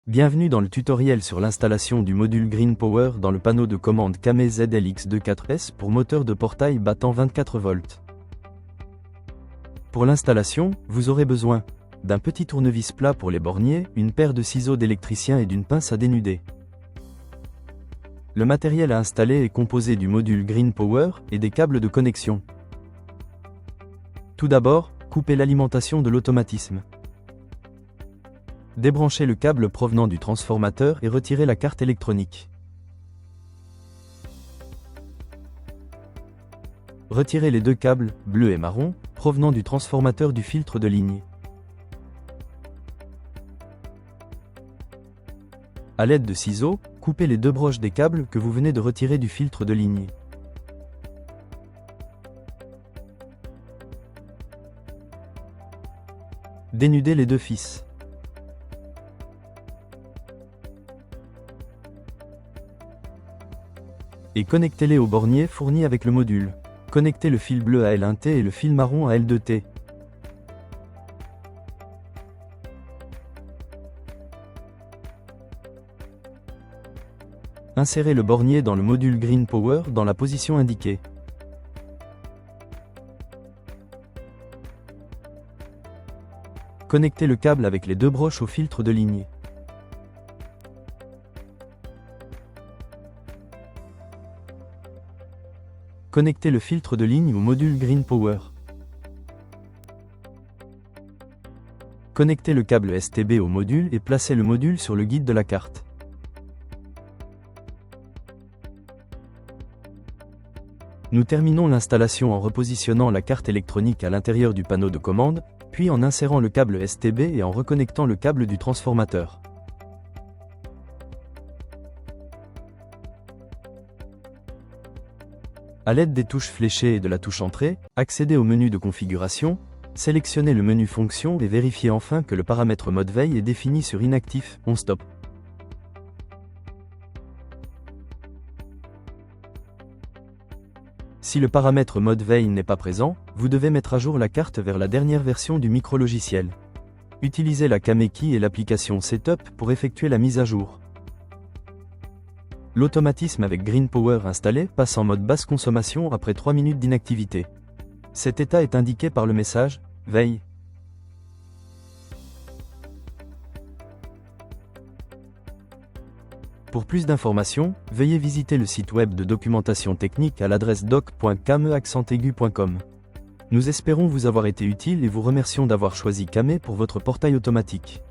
Bienvenue dans le tutoriel sur l'installation du module Green Power dans le panneau de commande Kame ZLX24S pour moteur de portail battant 24 volts. Pour l'installation, vous aurez besoin d'un petit tournevis plat pour les borniers, une paire de ciseaux d'électricien et d'une pince à dénuder. Le matériel à installer est composé du module Green Power et des câbles de connexion. Tout d'abord, coupez l'alimentation de l'automatisme. Débranchez le câble provenant du transformateur et retirez la carte électronique. Retirez les deux câbles, bleu et marron, provenant du transformateur du filtre de ligne. À l'aide de ciseaux, coupez les deux broches des câbles que vous venez de retirer du filtre de ligne. Dénudez les deux fils. Et connectez-les au bornier fourni avec le module. Connectez le fil bleu à L1T et le fil marron à L2T. Insérez le bornier dans le module Green Power dans la position indiquée. Connectez le câble avec les deux broches au filtre de ligne. Connectez le filtre de ligne au module Green Power. Connectez le câble STB au module et placez le module sur le guide de la carte. Nous terminons l'installation en repositionnant la carte électronique à l'intérieur du panneau de commande, puis en insérant le câble STB et en reconnectant le câble du transformateur. À l'aide des touches fléchées et de la touche Entrée, accédez au menu de configuration, sélectionnez le menu Fonctions et vérifiez enfin que le paramètre mode veille est défini sur Inactif, On Stop. Si le paramètre mode veille n'est pas présent, vous devez mettre à jour la carte vers la dernière version du micro-logiciel. Utilisez la Kame Key et l'application Setup pour effectuer la mise à jour. L'automatisme avec Green Power installé passe en mode basse consommation après 3 minutes d'inactivité. Cet état est indiqué par le message « Veille ». Pour plus d'informations, veuillez visiter le site web de documentation technique à l'adresse doc.kame-aigu.com. Nous espérons vous avoir été utile et vous remercions d'avoir choisi Kame pour votre portail automatique.